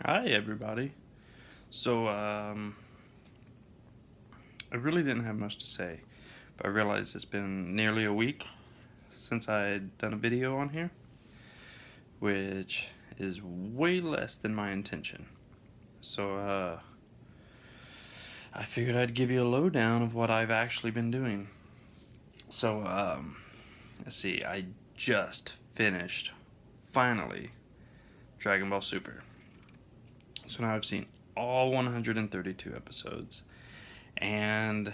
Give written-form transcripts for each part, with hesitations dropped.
Hi, everybody. So, I really didn't have much to say, but I realized it's been nearly a week since I had done a video on here, which is way less than my intention. So, I figured I'd give you a lowdown of what I've actually been doing. So, let's see, I just finished, finally, Dragon Ball Super. So now I've seen all 132 episodes, and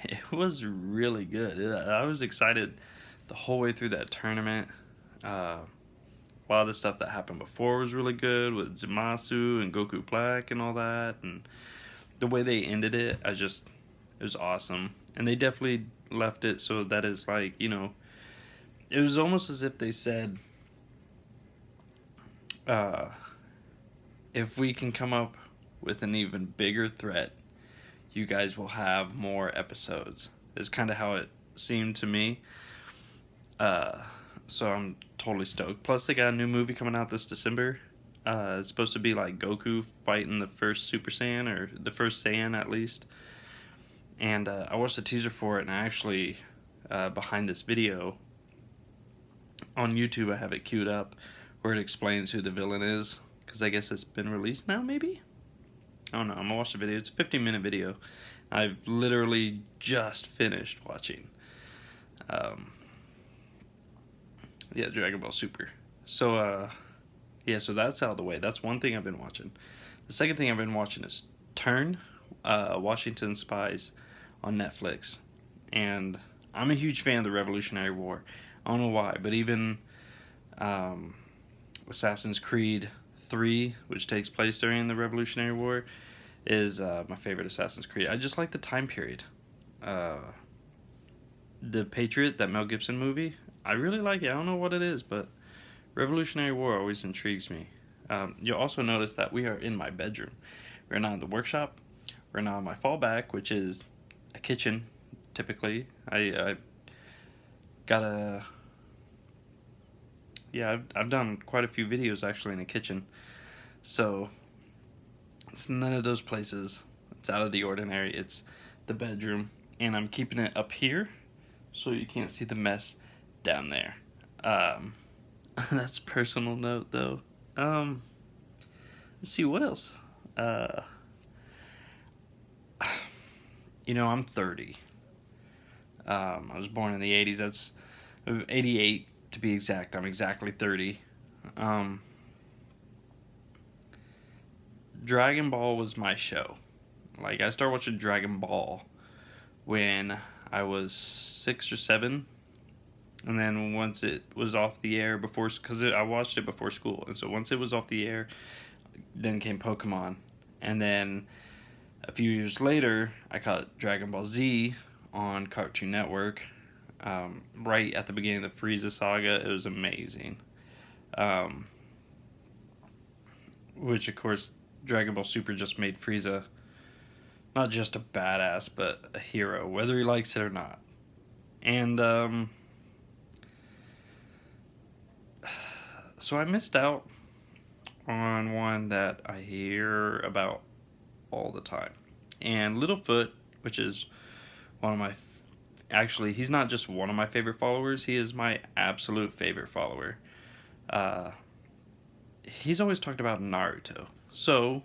it was really good. I was excited the whole way through that tournament. A lot of the stuff that happened before was really good with Zamasu and Goku Black and all that, and the way they ended it, it was awesome. And they definitely left it so that is like, it was almost as if they said, uh, if we can come up with an even bigger threat, you guys will have more episodes. Is kind of how it seemed to me. Uh, so I'm totally stoked. Plus, they got a new movie coming out this December. It's supposed to be like Goku fighting the first Super Saiyan, or the first Saiyan at least. And I watched the teaser for it, and I actually, behind this video on YouTube, I have it queued up where it explains who the villain is. Because I guess it's been released now, maybe? I don't know. I'm gonna watch the video. It's a 15-minute video. I've literally just finished watching. Yeah, Dragon Ball Super. So, yeah, so that's out of the way. That's one thing I've been watching. The second thing I've been watching is Turn, Washington Spies on Netflix. And I'm a huge fan of the Revolutionary War. I don't know why, but even Assassin's Creed 3, which takes place during the Revolutionary War, is my favorite Assassin's Creed. I just like the time period. The Patriot, that Mel Gibson movie, I really like it. I don't know what it is, but Revolutionary War always intrigues me. You'll also notice that we are in my bedroom. We're not in the workshop. We're not in my fallback, which is a kitchen, typically. I got a... Yeah, I've done quite a few videos actually in a kitchen. So, it's none of those places. It's out of the ordinary. It's the bedroom. And I'm keeping it up here so you can't see the mess down there. That's a personal note, though. Let's see, what else? I'm 30. I was born in the 80s. That's 88 to be exact. I'm exactly 30. Dragon Ball was my show. Like, I started watching Dragon Ball when I was 6 or 7. And then once it was off the air because I watched it before school. And so once it was off the air, then came Pokemon. And then a few years later, I caught Dragon Ball Z on Cartoon Network. Right at the beginning of the Frieza saga. It was amazing. Which, of course, Dragon Ball Super just made Frieza not just a badass, but a hero, whether he likes it or not. And, so I missed out on one that I hear about all the time. And Littlefoot, which is one of my... Actually, he's not just one of my favorite followers, he is my absolute favorite follower. He's always talked about Naruto. So,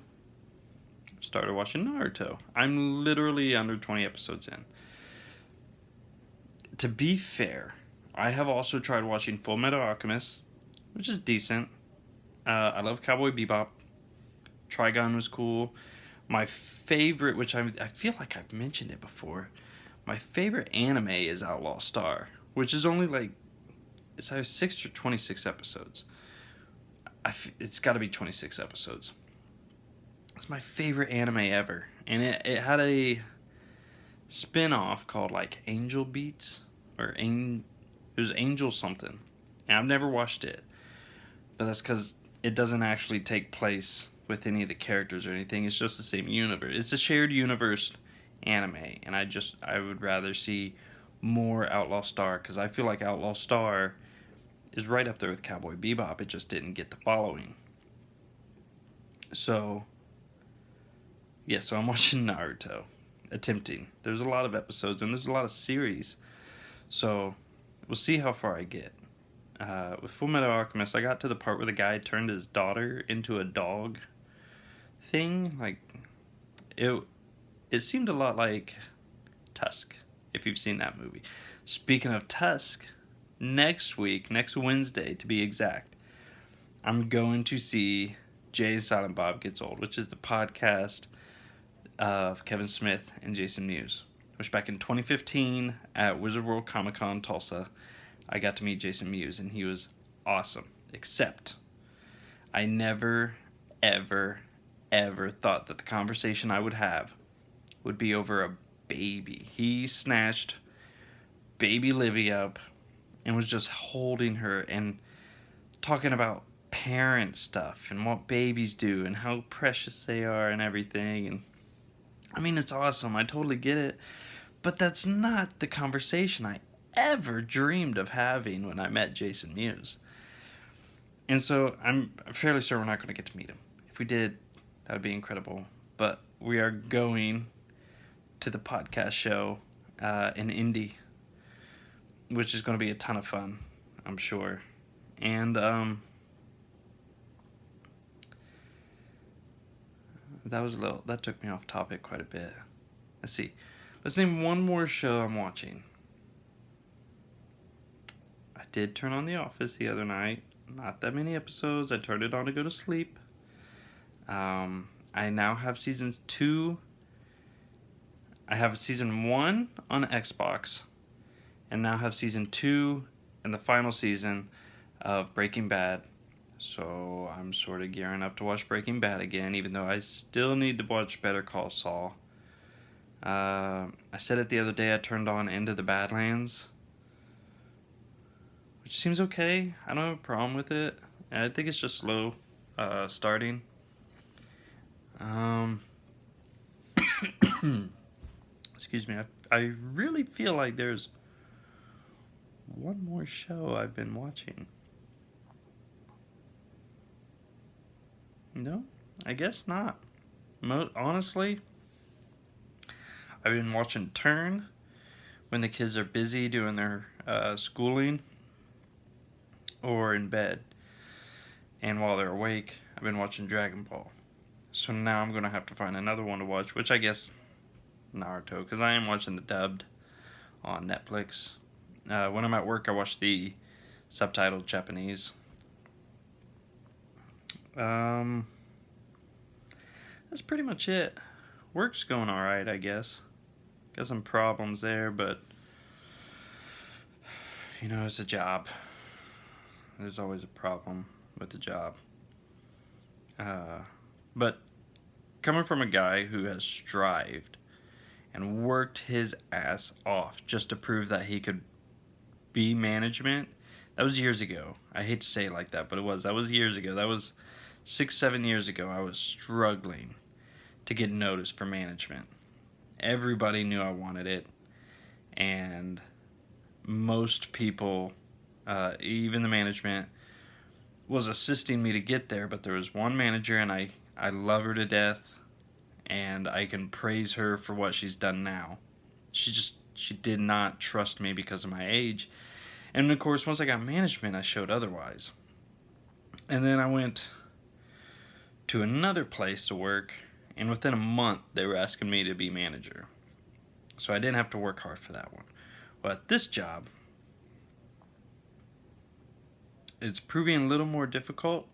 started watching Naruto. I'm literally under 20 episodes in. To be fair, I have also tried watching Full Metal Alchemist, which is decent. I love Cowboy Bebop. Trigun was cool. My favorite, which I feel like I've mentioned it before, my favorite anime is Outlaw Star, which is only like, it's either 6 or 26 episodes. It's got to be 26 episodes. It's my favorite anime ever. And it had a spin-off called like Angel Beats, or it was Angel something. And I've never watched it. But that's because it doesn't actually take place with any of the characters or anything. It's just the same universe. It's a shared universe anime, and I would rather see more Outlaw Star, because I feel like Outlaw Star is right up there with Cowboy Bebop. It just didn't get the following. So, yeah, so I'm watching Naruto. Attempting. There's a lot of episodes and there's a lot of series. So, we'll see how far I get. With Full Metal Alchemist, I got to the part where the guy turned his daughter into a dog thing. Like, it seemed a lot like Tusk, if you've seen that movie. Speaking of Tusk, next week, next Wednesday to be exact, I'm going to see Jay and Silent Bob Gets Old, which is the podcast of Kevin Smith and Jason Mewes. Which back in 2015 at Wizard World Comic Con Tulsa, I got to meet Jason Mewes, and he was awesome. Except, I never, ever, ever thought that the conversation I would have would be over a baby. He snatched baby Livy up and was just holding her and talking about parent stuff and what babies do and how precious they are and everything. And I mean, it's awesome. I totally get it. But that's not the conversation I ever dreamed of having when I met Jason Mewes. And so I'm fairly certain we're not going to get to meet him. If we did, that would be incredible. But we are going to the podcast show in Indy, which is going to be a ton of fun, I'm sure. And that took me off topic quite a bit. Let's see. Let's name one more show I'm watching. I did turn on The Office the other night. Not that many episodes. I turned it on to go to sleep. I now have season 2. I have season 1 on Xbox, and now have season 2 and the final season of Breaking Bad. So I'm sort of gearing up to watch Breaking Bad again, even though I still need to watch Better Call Saul. I said it the other day, I turned on Into the Badlands, which seems okay. I don't have a problem with it. I think it's just slow starting. Excuse me. I really feel like there's one more show I've been watching. No, I guess not. Honestly, I've been watching Turn when the kids are busy doing their schooling or in bed. And while they're awake, I've been watching Dragon Ball. So now I'm going to have to find another one to watch, which I guess Naruto, because I am watching the dubbed on Netflix. When I'm at work, I watch the subtitled Japanese. That's pretty much it. Work's going alright, I guess. Got some problems there, but you know, it's a job. There's always a problem with the job. But coming from a guy who has strived and worked his ass off just to prove that he could be management, that was years ago. I hate to say it like that, but that was years ago. That was 6-7 years ago. I was struggling to get noticed for management. Everybody knew I wanted it, and most people, even the management, was assisting me to get there, but there was one manager, and I love her to death, and I can praise her for what she's done now. She did not trust me because of my age. And of course, once I got management, I showed otherwise. And then I went to another place to work, and within a month, they were asking me to be manager. So I didn't have to work hard for that one. Well, at this job, it's proving a little more difficult,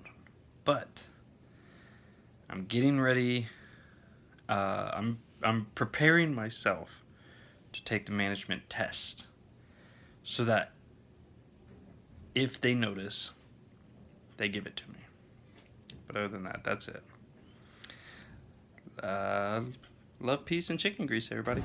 but I'm getting ready. I'm preparing myself to take the management test so that if they notice, they give it to me. But other than that, that's it. Love, peace, and chicken grease, everybody.